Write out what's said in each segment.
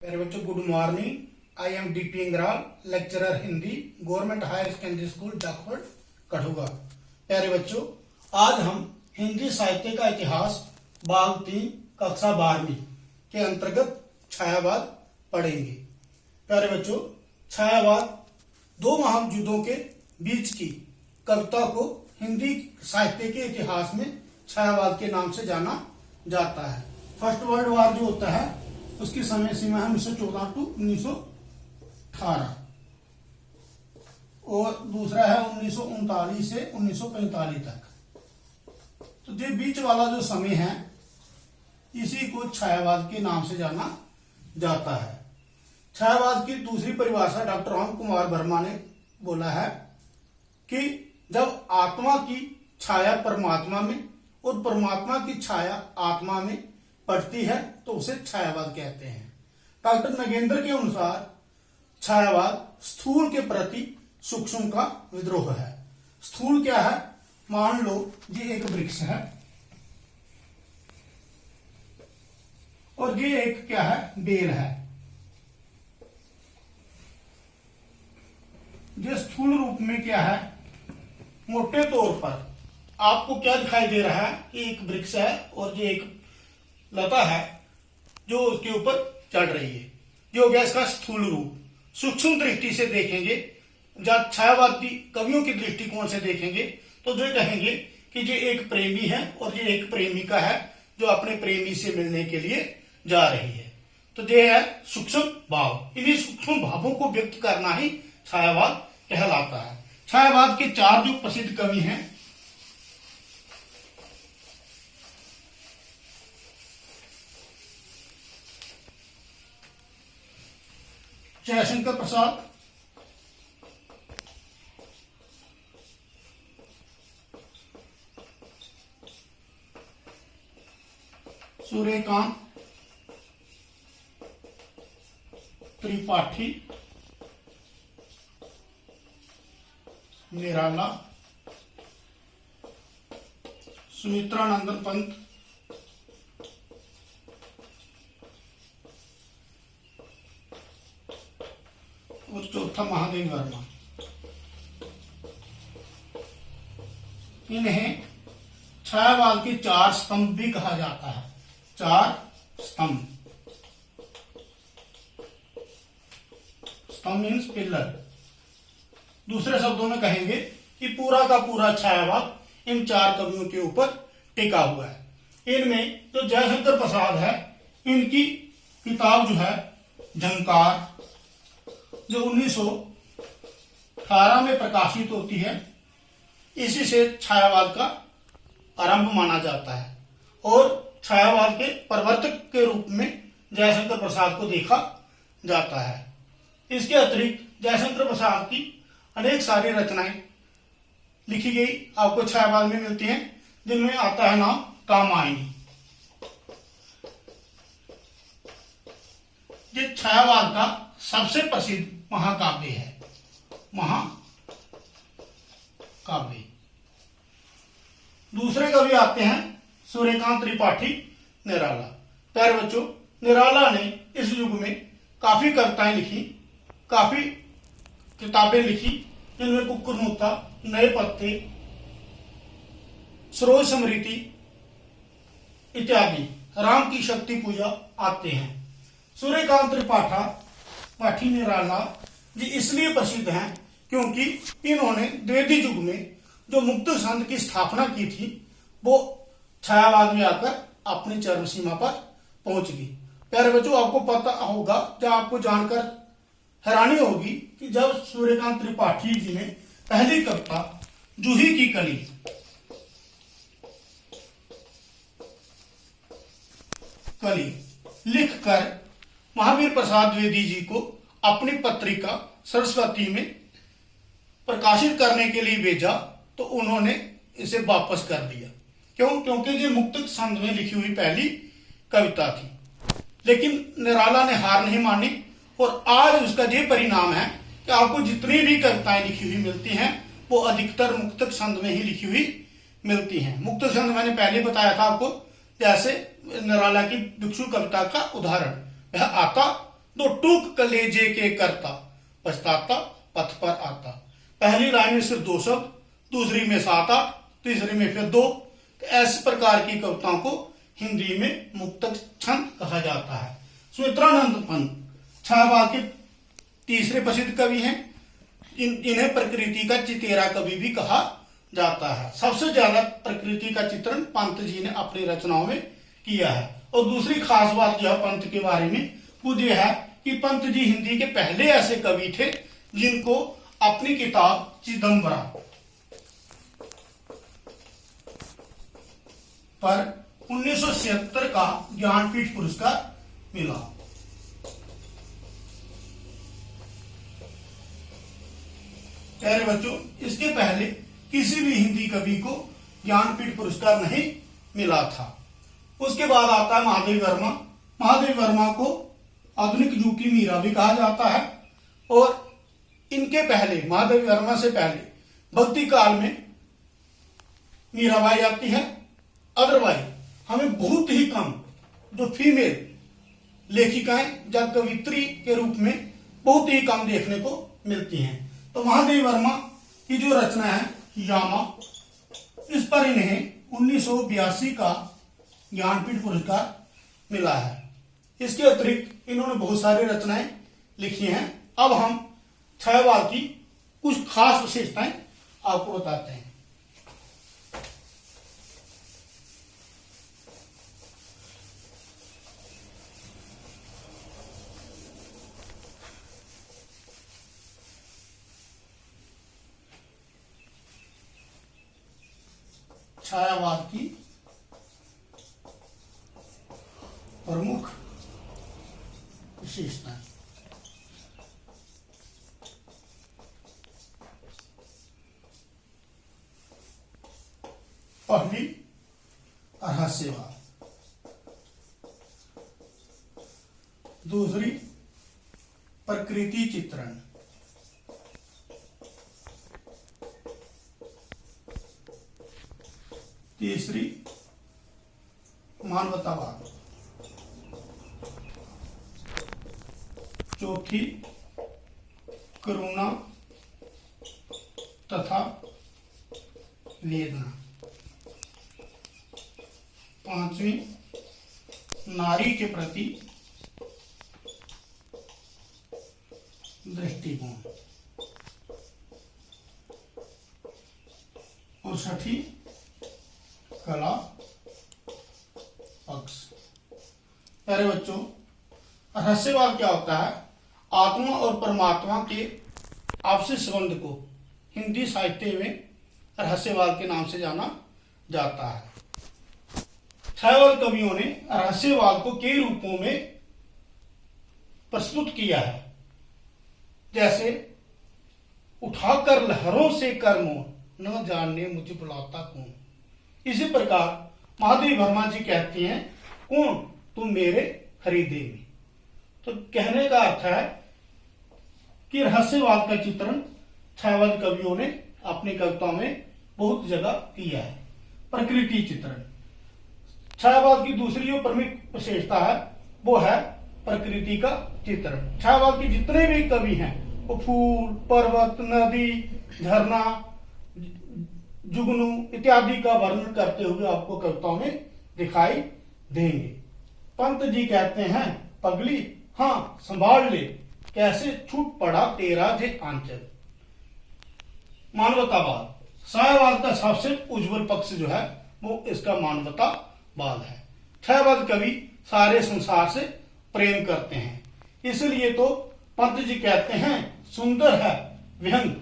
मेरे बच्चों good morning. I am DP Ingral, lecturer Hindi, government higher secondary school Jakhar Kathua. प्यारे बच्चों, आज हम हिंदी साहित्य का इतिहास भाग 3 कक्षा 12वीं के अंतर्गत छायावाद पढ़ेंगे। प्यारे बच्चों, छायावाद दो महायुद्धों के बीच की कविता को हिंदी साहित्य के इतिहास में छायावाद के नाम से जाना जाता है। फर्स्ट वर्ल्ड वॉर जो होता है उसकी समय सीमा है 1914 टू 1918 और दूसरा है 1939 से 1945 तक। तो ये बीच वाला जो समय है इसी को छायावाद के नाम से जाना जाता है। छायावाद की दूसरी परिभाषा डॉक्टर राम कुमार वर्मा ने बोला है कि जब आत्मा की छाया परमात्मा में और परमात्मा की छाया आत्मा में पड़ती है तो उसे छायावाद कहते हैं। डॉक्टर नगेंद्र के अनुसार छायावाद स्थूल के प्रति सूक्ष्म का विद्रोह है। स्थूल क्या है? मान लो ये एक वृक्ष है और ये एक क्या है? बेल है। ये स्थूल रूप में क्या है? मोटे तौर पर आपको क्या दिखाई दे रहा है कि एक वृक्ष है और ये एक लता है जो उसके ऊपर चढ़ रही है। जो हो गया इसका स्थूल रूप। सूक्ष्म दृष्टि से देखेंगे, जब छायावादी कवियों की दृष्टिकोण से देखेंगे तो जो कहेंगे कि ये एक प्रेमी है और ये एक प्रेमिका है जो अपने प्रेमी से मिलने के लिए जा रही है। तो ये है सूक्ष्म भाव। इन्हीं सूक्ष्म भावों को व्यक्त करना ही छायावाद कहलाता है। छायावाद के चार जो प्रसिद्ध कवि हैं, जयशंकर प्रसाद, सूर्यकांत त्रिपाठी, निराला, सुमित्रा नंदन पंत, और चौथा महादेव वर्मा। इन्हें छायावाद के चार स्तंभ भी कहा जाता है। चार स्तंभ, स्तंभ मीन्स पिलर। दूसरे शब्दों में कहेंगे कि पूरा का पूरा छायावाद इन चार कवियों के ऊपर टिका हुआ है। इनमें जो जयशंकर प्रसाद है, इनकी किताब जो है झंकार, जो 1918 में प्रकाशित होती है, इसी से छायावाद का आरंभ माना जाता है और छायावाद के प्रवर्तक के रूप में जयशंकर प्रसाद को देखा जाता है। इसके अतिरिक्त जयशंकर प्रसाद की अनेक सारी रचनाएं लिखी गई आपको छायावाद में मिलती हैं, जिनमें आता है नाम कामायनी। ये छायावाद का सबसे प्रसिद्ध महाकाव्य है। महाकाव्य। दूसरे कवि आते हैं सूर्यकांत त्रिपाठी, निराला। प्यारे बच्चों, निराला ने इस युग में काफी कविताएं लिखी, काफी किताबें लिखी, जिनमें कुक्कुरमुत्ता, नए पत्ते, सरोज स्मृति इत्यादि, राम की शक्ति पूजा आते हैं। सूर्यकांत त्रिपाठी निराला जी इसलिए प्रसिद्ध हैं क्योंकि इन्होंने द्विवेदी युग में जो मुक्त संघ की स्थापना की थी वो छायावाद में आकर अपनी चरम सीमा पर पहुंच गई। प्यारे बच्चों, आपको पता होगा, जब आपको जानकर हैरानी होगी कि जब सूर्यकांत त्रिपाठी जी ने पहली कविता जूही की कली लिखकर महावीर प्रसाद द्विवेदी जी को अपनी पत्रिका सरस्वती में प्रकाशित करने के लिए भेजा तो उन्होंने इसे वापस कर दिया। क्यों? क्योंकि ये मुक्तक छंद में लिखी हुई पहली कविता थी। लेकिन निराला ने हार नहीं मानी और आज उसका ये परिणाम है कि आपको जितनी भी कविताएं लिखी हुई मिलती हैं वो अधिकतर मुक्तक छंद में ही लिखी हुई मिलती हैं। मुक्तक छंद मैंने पहले बताया था आपको, जैसे निराला की भिक्षु कविता का उदाहरण, वह आता दो टूक कलेजे के करता, पछताता पथ पर आता। पहली लाइन में सिर्फ 2 शब्द, दूसरी में 7-8, तीसरी में फिर 2। तो इस प्रकार की कविताओं को हिंदी में मुक्तक छंद कहा जाता है। सुमित्रानंद पंत छायावाद के तीसरे प्रसिद्ध कवि हैं। इन्हें प्रकृति का चितेरा कवि भी कहा जाता है। सबसे ज्यादा प्रकृति का चित्रण पंत जी ने अपनी रचनाओं में किया है। और दूसरी खास बात यह पंत के बारे में मुझे है कि पंत जी हिंदी के पहले ऐसे कवि थे जिनको अपनी किताब चिदंबरा पर 1976 का ज्ञानपीठ पुरस्कार मिला। प्यारे बच्चों, इसके पहले किसी भी हिंदी कवि को ज्ञानपीठ पुरस्कार नहीं मिला था। उसके बाद आता है महादेवी वर्मा। महादेवी वर्मा को आधुनिक युग की मीरा भी कहा जाता है। और इनके पहले, महादेवी वर्मा से पहले भक्ति काल में मीराबाई आती है। अदरवाइज हमें बहुत ही कम जो फीमेल लेखिकाएं या कवित्री के रूप में बहुत ही कम देखने को मिलती हैं। तो महादेवी वर्मा की जो रचना है यामा, इस पर इन्हें 1982 का ज्ञानपीठ पुरस्कार मिला है। इसके अतिरिक्त इन्होंने बहुत सारी रचनाएं लिखी हैं। अब हम छायावाद की कुछ खास विशेषताएं आपको बताते हैं। छायावाद की प्रमुख विशेषताएं। पहली, रहस्यवाद। दूसरी, प्रकृति चित्रण। तीसरी, मानवतावाद। चौथी, करुणा तथा वेदना। पांचवी, नारी के प्रति दृष्टिकोण। और छठी, कला पक्ष। प्यारे बच्चों, रहस्यवाद क्या होता है? आत्मा और परमात्मा के आपसी संबंध को हिंदी साहित्य में रहस्यवाद के नाम से जाना जाता है। छायावाद कवियों ने रहस्यवाद को कई रूपों में प्रस्तुत किया है, जैसे उठाकर लहरों से कर मोह न जानने मुझे बुलाता कौन। इसी प्रकार महादेवी वर्मा जी कहती हैं, कौन तुम मेरे खरीदे में। तो कहने का अर्थ है कि रहस्यवाद का चित्रण छायावाद कवियों ने अपनी कविताओं में बहुत जगह किया है। प्रकृति चित्रण, छायावाद की दूसरी जो प्रमुख विशेषता है वो है प्रकृति का चित्रण। छायावाद के जितने भी कवि हैं वो फूल, पर्वत, नदी, झरना, जुगनू इत्यादि का वर्णन करते हुए आपको कविताओं में दिखाई देंगे। पंत जी कहते हैं, पगली हाँ संभाल ले, कैसे छूट पड़ा तेरा जे आंचल। मानवतावाद, छायावाद का सबसे उज्जवल पक्ष जो है वो इसका मानवतावाद है। छायावाद कवि सारे संसार से प्रेम करते हैं, इसलिए तो पंत जी कहते हैं, सुंदर है विहंग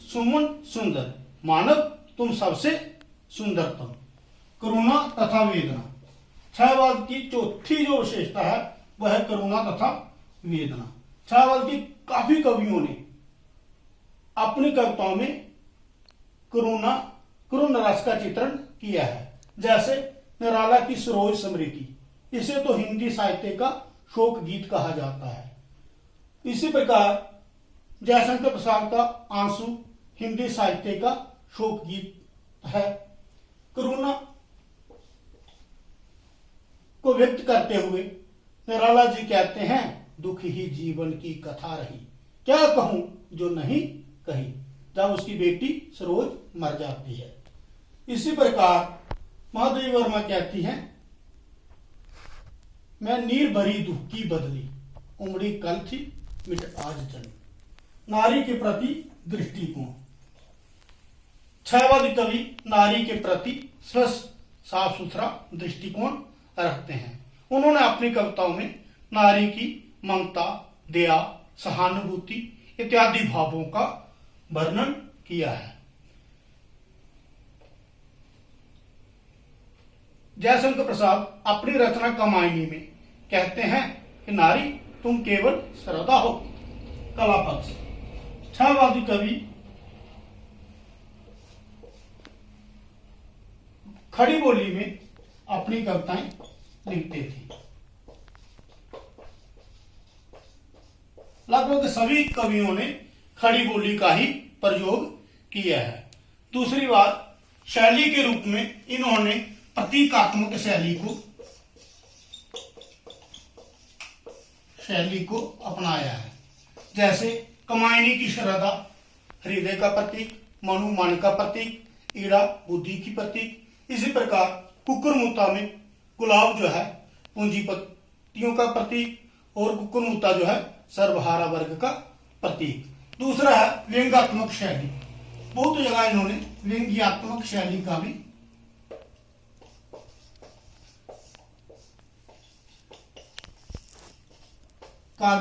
सुमन सुंदर, मानव तुम सबसे सुंदरतम। करुणा तथा वेदना, छायावाद की चौथी जो विशेषता है वह है करुणा तथा वेदना। छायावाद की काफी कवियों ने अपनी कविताओं में करुण रस का चित्रण किया है, जैसे निराला की सरोज समृति, इसे तो हिंदी साहित्य का शोक गीत कहा जाता है। इसी प्रकार जयशंकर प्रसाद का आंसू हिंदी साहित्य का शोक गीत है। करुणा को व्यक्त करते हुए निराला जी कहते हैं, दुख ही जीवन की कथा रही, क्या कहूं जो नहीं कही, जब उसकी बेटी सरोज मर जाती है। इसी प्रकार महादेवी वर्मा कहती हैं, मैं नीर भरी दुख की बदली, उमड़ी कल थी मिट आज चली। नारी के प्रति दृष्टिकोण। छायावादी कवि नारी के प्रति स्वस्थ साफ सुथरा दृष्टिकोण रखते हैं। उन्होंने अपनी कविताओं में नारी की ममता, दया, सहानुभूति इत्यादि भावों का वर्णन किया है। जयशंकर प्रसाद अपनी रचना कमायनी में कहते हैं कि नारी तुम केवल श्रद्धा हो। कला पक्ष। छायावादी कवि खड़ी बोली में अपनी कविताएं लिखते थे। लगभग सभी कवियों ने खड़ी बोली का ही प्रयोग किया है। दूसरी बात, शैली के रूप में इन्होंने प्रतीकात्मक शैली को अपनाया है। जैसे कमायनी की श्रद्धा हृदय का प्रतीक, मनु मन का प्रतीक, ईड़ा बुद्धि की प्रतीक। इसी प्रकार कुकुरमुत्ता में गुलाब जो है पूंजीपतियों का प्रतीक और कुकुरमुत्ता जो है सर्वहारा वर्ग का प्रतीक। दूसरा है व्यंग्यात्मक शैली। बहुत जगह इन्होंने व्यंग्यात्मक शैली का भी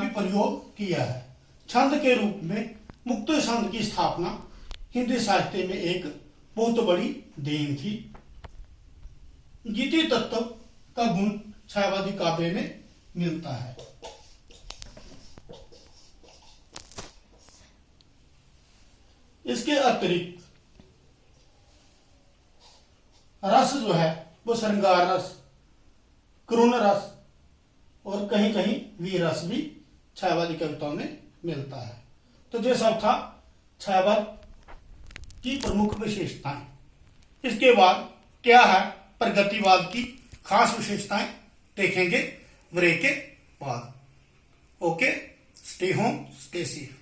प्रयोग किया है। छंद के रूप में मुक्त छंद की स्थापना हिंदी साहित्य में एक बहुत बड़ी देन थी। गीति तत्व का गुण छायावादी काव्य में मिलता है। इसके अतिरिक्त रस जो है वो श्रृंगार रस, करुण रस और कहीं कहीं वीर रस भी छायावादी कविताओं में मिलता है। तो ये सब था छायावाद की प्रमुख विशेषताएं। इसके बाद क्या है प्रगतिवाद की खास विशेषताएं देखेंगे ब्रेक के बाद। Okay, stay home, stay safe.